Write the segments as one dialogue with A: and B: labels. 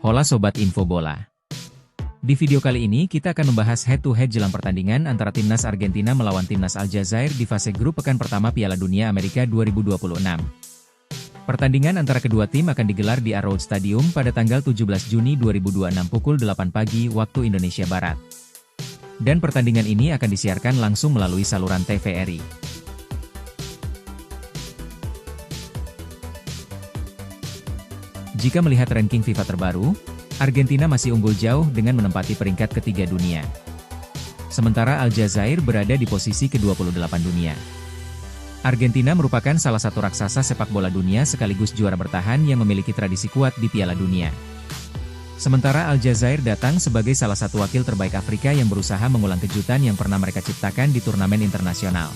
A: Hola Sobat Info Bola. Di video kali ini kita akan membahas head-to-head jelang pertandingan antara Timnas Argentina melawan Timnas Aljazair di fase grup pekan pertama Piala Dunia Amerika 2026. Pertandingan antara kedua tim akan digelar di Arrowhead Stadium pada tanggal 17 Juni 2026 pukul 8 pagi waktu Indonesia Barat. Dan pertandingan ini akan disiarkan langsung melalui saluran TVRI. Jika melihat ranking FIFA terbaru, Argentina masih unggul jauh dengan menempati peringkat ketiga dunia. Sementara Aljazair berada di posisi ke-28 dunia. Argentina merupakan salah satu raksasa sepak bola dunia sekaligus juara bertahan yang memiliki tradisi kuat di Piala Dunia. Sementara Aljazair datang sebagai salah satu wakil terbaik Afrika yang berusaha mengulang kejutan yang pernah mereka ciptakan di turnamen internasional.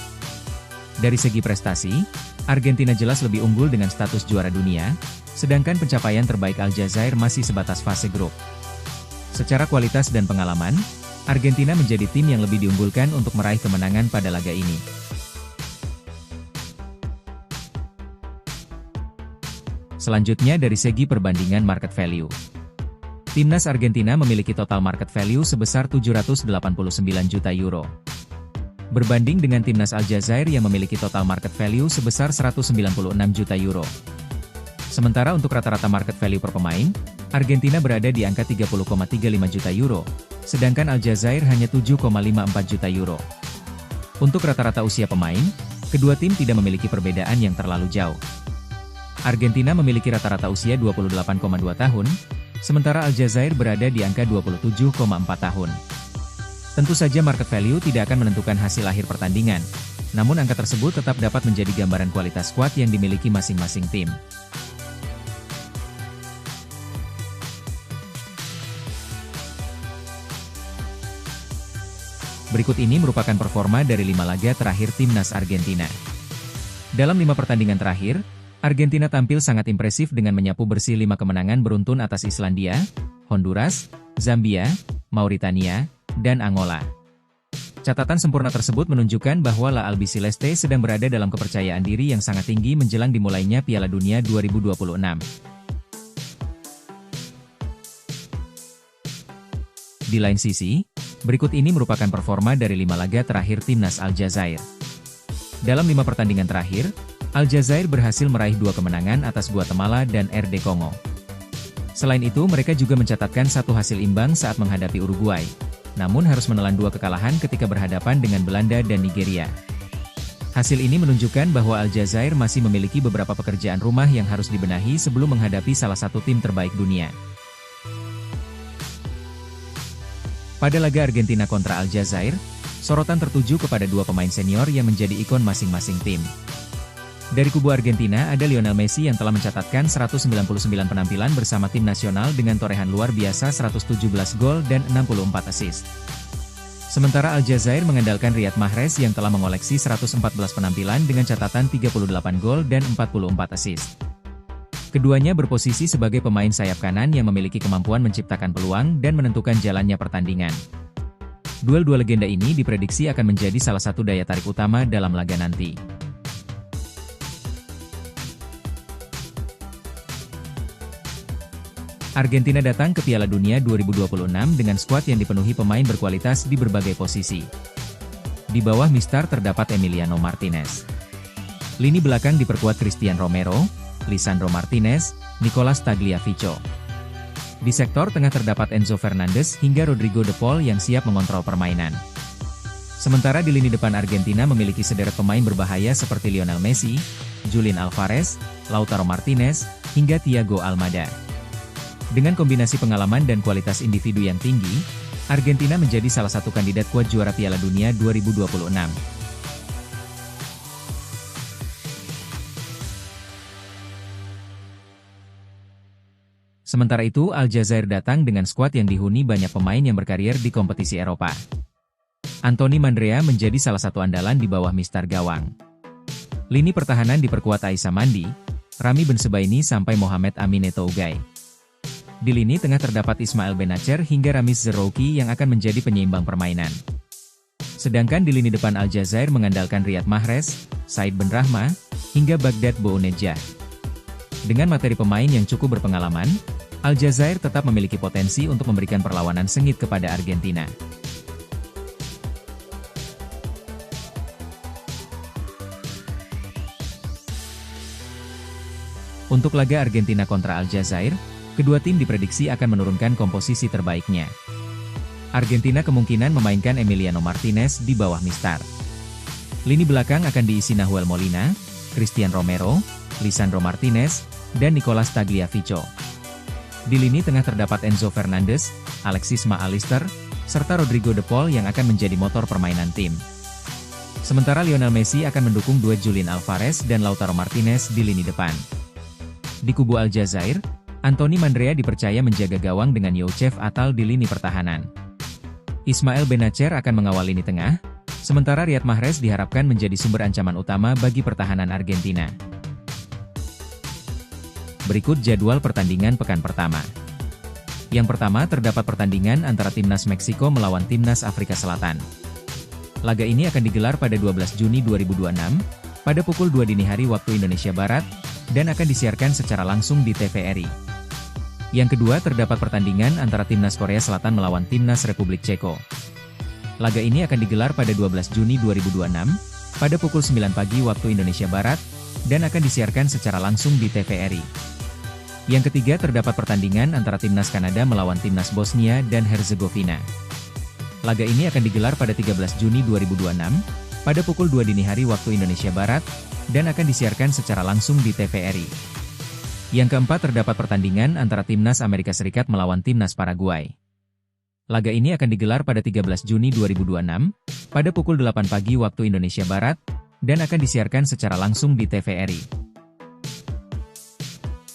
A: Dari segi prestasi, Argentina jelas lebih unggul dengan status juara dunia, sedangkan pencapaian terbaik Aljazair masih sebatas fase grup. Secara kualitas dan pengalaman, Argentina menjadi tim yang lebih diunggulkan untuk meraih kemenangan pada laga ini. Selanjutnya dari segi perbandingan market value. Timnas Argentina memiliki total market value sebesar 789 juta euro. Berbanding dengan Timnas Aljazair yang memiliki total market value sebesar 196 juta euro. Sementara untuk rata-rata market value per pemain, Argentina berada di angka 30,35 juta euro, sedangkan Aljazair hanya 7,54 juta euro. Untuk rata-rata usia pemain, kedua tim tidak memiliki perbedaan yang terlalu jauh. Argentina memiliki rata-rata usia 28,2 tahun, sementara Aljazair berada di angka 27,4 tahun. Tentu saja market value tidak akan menentukan hasil akhir pertandingan, namun angka tersebut tetap dapat menjadi gambaran kualitas skuad yang dimiliki masing-masing tim. Berikut ini merupakan performa dari 5 laga terakhir Timnas Argentina. Dalam 5 pertandingan terakhir, Argentina tampil sangat impresif dengan menyapu bersih 5 kemenangan beruntun atas Islandia, Honduras, Zambia, Mauritania, dan Angola. Catatan sempurna tersebut menunjukkan bahwa La Albiceleste sedang berada dalam kepercayaan diri yang sangat tinggi menjelang dimulainya Piala Dunia 2026. Di lain sisi, berikut ini merupakan performa dari 5 laga terakhir Timnas Aljazair. Dalam 5 pertandingan terakhir, Aljazair berhasil meraih 2 kemenangan atas Guatemala dan RD Kongo. Selain itu mereka juga mencatatkan 1 hasil imbang saat menghadapi Uruguay, namun harus menelan 2 kekalahan ketika berhadapan dengan Belanda dan Nigeria. Hasil ini menunjukkan bahwa Aljazair masih memiliki beberapa pekerjaan rumah yang harus dibenahi sebelum menghadapi salah satu tim terbaik dunia. Pada laga Argentina kontra Aljazair, sorotan tertuju kepada 2 pemain senior yang menjadi ikon masing-masing tim. Dari kubu Argentina ada Lionel Messi yang telah mencatatkan 199 penampilan bersama tim nasional dengan torehan luar biasa 117 gol dan 64 assist. Sementara Aljazair mengandalkan Riyad Mahrez yang telah mengoleksi 114 penampilan dengan catatan 38 gol dan 44 assist. Keduanya berposisi sebagai pemain sayap kanan yang memiliki kemampuan menciptakan peluang dan menentukan jalannya pertandingan. Duel-duel legenda ini diprediksi akan menjadi salah satu daya tarik utama dalam laga nanti. Argentina datang ke Piala Dunia 2026 dengan skuad yang dipenuhi pemain berkualitas di berbagai posisi. Di bawah Mistar terdapat Emiliano Martinez. Lini belakang diperkuat Cristian Romero, Lisandro Martinez, Nicolas Tagliafico. Di sektor tengah terdapat Enzo Fernandez hingga Rodrigo De Paul yang siap mengontrol permainan. Sementara di lini depan Argentina memiliki sederet pemain berbahaya seperti Lionel Messi, Julián Álvarez, Lautaro Martinez, hingga Thiago Almada. Dengan kombinasi pengalaman dan kualitas individu yang tinggi, Argentina menjadi salah satu kandidat kuat juara Piala Dunia 2026. Sementara itu Aljazair datang dengan skuad yang dihuni banyak pemain yang berkarier di kompetisi Eropa. Anthony Mandrea menjadi salah satu andalan di bawah Mistar gawang. Lini pertahanan diperkuat Aissa Mandi, Rami Bensebaini sampai Mohamed Amin Eto'o-Gai. Di lini tengah terdapat Ismail Benacer hingga Ramiz Zerouki yang akan menjadi penyeimbang permainan. Sedangkan di lini depan Aljazair mengandalkan Riyad Mahrez, Said Benrahma, hingga Baghdad Bounedjah. Dengan materi pemain yang cukup berpengalaman, Aljazair tetap memiliki potensi untuk memberikan perlawanan sengit kepada Argentina. Untuk laga Argentina kontra Aljazair, kedua tim diprediksi akan menurunkan komposisi terbaiknya. Argentina kemungkinan memainkan Emiliano Martinez di bawah Mistar. Lini belakang akan diisi Nahuel Molina, Cristian Romero, Lisandro Martinez, dan Nicolas Tagliafico. Di lini tengah terdapat Enzo Fernandez, Alexis McAllister, serta Rodrigo De Paul yang akan menjadi motor permainan tim. Sementara Lionel Messi akan mendukung duet Julian Alvarez dan Lautaro Martinez di lini depan. Di kubu Aljazair, Anthony Mandrea dipercaya menjaga gawang dengan Youcef Atal di lini pertahanan. Ismael Benacer akan mengawal lini tengah, sementara Riyad Mahrez diharapkan menjadi sumber ancaman utama bagi pertahanan Argentina. Berikut jadwal pertandingan pekan pertama. Yang pertama terdapat pertandingan antara Timnas Meksiko melawan Timnas Afrika Selatan. Laga ini akan digelar pada 12 Juni 2026, pada pukul 2 dini hari waktu Indonesia Barat, dan akan disiarkan secara langsung di TVRI. Yang kedua terdapat pertandingan antara Timnas Korea Selatan melawan Timnas Republik Ceko. Laga ini akan digelar pada 12 Juni 2026, pada pukul 9 pagi waktu Indonesia Barat, dan akan disiarkan secara langsung di TVRI. Yang ketiga terdapat pertandingan antara Timnas Kanada melawan Timnas Bosnia dan Herzegovina. Laga ini akan digelar pada 13 Juni 2026, pada pukul 2 dini hari waktu Indonesia Barat, dan akan disiarkan secara langsung di TVRI. Yang keempat terdapat pertandingan antara Timnas Amerika Serikat melawan Timnas Paraguay. Laga ini akan digelar pada 13 Juni 2026, pada pukul 8 pagi waktu Indonesia Barat, dan akan disiarkan secara langsung di TVRI.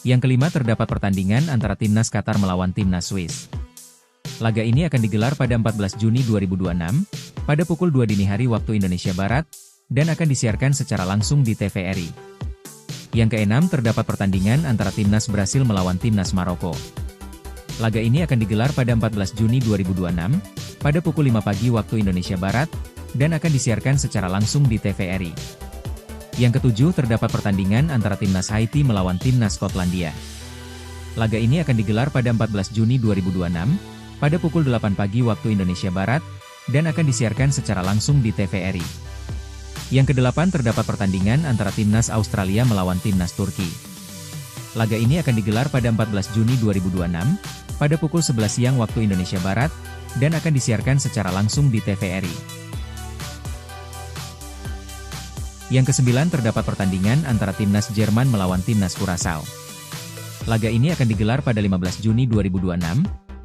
A: Yang kelima terdapat pertandingan antara Timnas Qatar melawan Timnas Swiss. Laga ini akan digelar pada 14 Juni 2026, pada pukul 2 dini hari waktu Indonesia Barat, dan akan disiarkan secara langsung di TVRI. Yang keenam terdapat pertandingan antara Timnas Brasil melawan Timnas Maroko. Laga ini akan digelar pada 14 Juni 2026, pada pukul 5 pagi waktu Indonesia Barat, dan akan disiarkan secara langsung di TVRI. Yang ketujuh terdapat pertandingan antara Timnas Haiti melawan Timnas Skotlandia. Laga ini akan digelar pada 14 Juni 2026, pada pukul 8 pagi waktu Indonesia Barat, dan akan disiarkan secara langsung di TVRI. Yang kedelapan terdapat pertandingan antara Timnas Australia melawan Timnas Turki. Laga ini akan digelar pada 14 Juni 2026, pada pukul 11 siang waktu Indonesia Barat, dan akan disiarkan secara langsung di TVRI. Yang kesembilan terdapat pertandingan antara Timnas Jerman melawan Timnas Curaçao. Laga ini akan digelar pada 15 Juni 2026,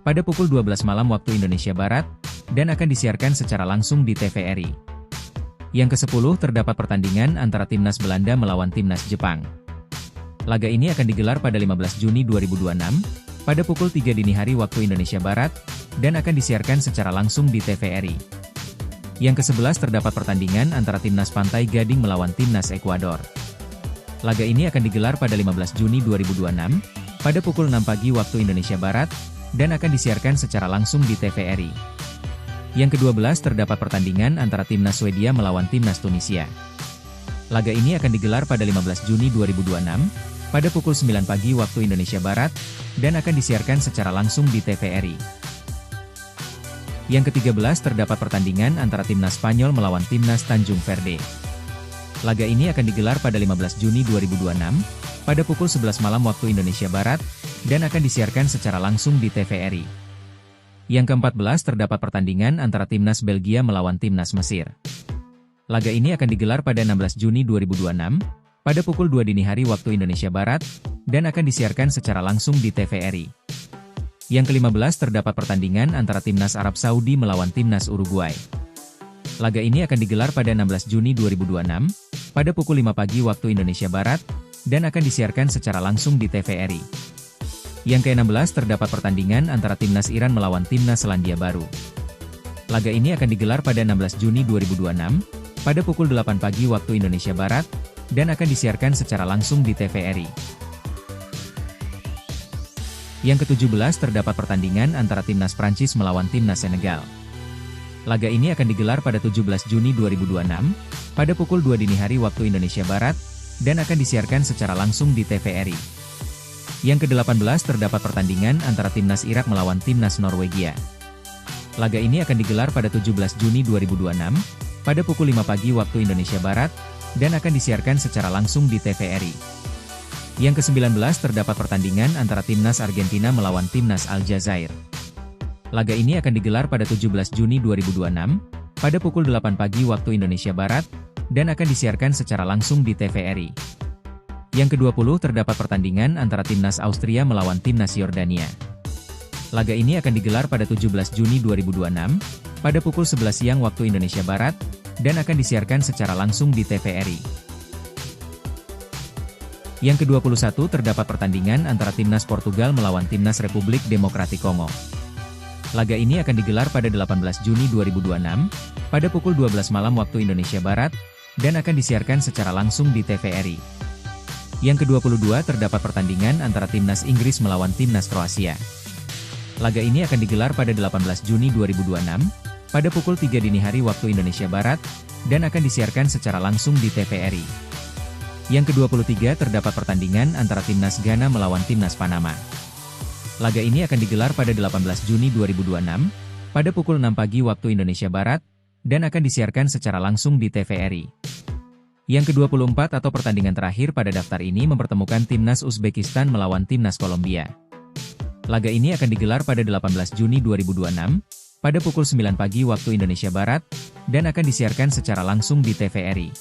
A: pada pukul 12 malam waktu Indonesia Barat, dan akan disiarkan secara langsung di TVRI. Yang ke-10 terdapat pertandingan antara Timnas Belanda melawan Timnas Jepang. Laga ini akan digelar pada 15 Juni 2026, pada pukul 3 dini hari waktu Indonesia Barat, dan akan disiarkan secara langsung di TVRI. Yang ke-11 terdapat pertandingan antara Timnas Pantai Gading melawan Timnas Ekuador. Laga ini akan digelar pada 15 Juni 2026, pada pukul 6 pagi waktu Indonesia Barat, dan akan disiarkan secara langsung di TVRI. Yang ke-12 terdapat pertandingan antara Timnas Swedia melawan Timnas Tunisia. Laga ini akan digelar pada 15 Juni 2026, pada pukul 9 pagi waktu Indonesia Barat, dan akan disiarkan secara langsung di TVRI. Yang ke-13 terdapat pertandingan antara Timnas Spanyol melawan Timnas Tanjung Verde. Laga ini akan digelar pada 15 Juni 2026, pada pukul 11 malam waktu Indonesia Barat, dan akan disiarkan secara langsung di TVRI. Yang ke-14 terdapat pertandingan antara Timnas Belgia melawan Timnas Mesir. Laga ini akan digelar pada 16 Juni 2026, pada pukul 2 dini hari waktu Indonesia Barat, dan akan disiarkan secara langsung di TVRI. Yang ke-15 terdapat pertandingan antara Timnas Arab Saudi melawan Timnas Uruguay. Laga ini akan digelar pada 16 Juni 2026, pada pukul 5 pagi waktu Indonesia Barat, dan akan disiarkan secara langsung di TVRI. Yang ke-16 terdapat pertandingan antara Timnas Iran melawan Timnas Selandia Baru. Laga ini akan digelar pada 16 Juni 2026, pada pukul 8 pagi waktu Indonesia Barat, dan akan disiarkan secara langsung di TVRI. Yang ke-17 terdapat pertandingan antara Timnas Prancis melawan Timnas Senegal. Laga ini akan digelar pada 17 Juni 2026, pada pukul 2 dini hari waktu Indonesia Barat, dan akan disiarkan secara langsung di TVRI. Yang ke-18 terdapat pertandingan antara Timnas Irak melawan Timnas Norwegia. Laga ini akan digelar pada 17 Juni 2026, pada pukul 5 pagi waktu Indonesia Barat, dan akan disiarkan secara langsung di TVRI. Yang ke-19 terdapat pertandingan antara Timnas Argentina melawan Timnas Aljazair. Laga ini akan digelar pada 17 Juni 2026, pada pukul 8 pagi waktu Indonesia Barat, dan akan disiarkan secara langsung di TVRI. Yang ke-20 terdapat pertandingan antara Timnas Austria melawan Timnas Yordania. Laga ini akan digelar pada 17 Juni 2026, pada pukul 11 siang waktu Indonesia Barat, dan akan disiarkan secara langsung di TVRI. Yang ke-21 terdapat pertandingan antara Timnas Portugal melawan Timnas Republik Demokratik Kongo. Laga ini akan digelar pada 18 Juni 2026, pada pukul 12 malam waktu Indonesia Barat, dan akan disiarkan secara langsung di TVRI. Yang ke-22 terdapat pertandingan antara Timnas Inggris melawan Timnas Kroasia. Laga ini akan digelar pada 18 Juni 2026, pada pukul 3 dini hari waktu Indonesia Barat, dan akan disiarkan secara langsung di TVRI. Yang ke-23 terdapat pertandingan antara Timnas Ghana melawan Timnas Panama. Laga ini akan digelar pada 18 Juni 2026, pada pukul 6 pagi waktu Indonesia Barat, dan akan disiarkan secara langsung di TVRI. Yang ke-24 atau pertandingan terakhir pada daftar ini mempertemukan Timnas Uzbekistan melawan Timnas Kolombia. Laga ini akan digelar pada 18 Juni 2026, pada pukul 9 pagi waktu Indonesia Barat, dan akan disiarkan secara langsung di TVRI.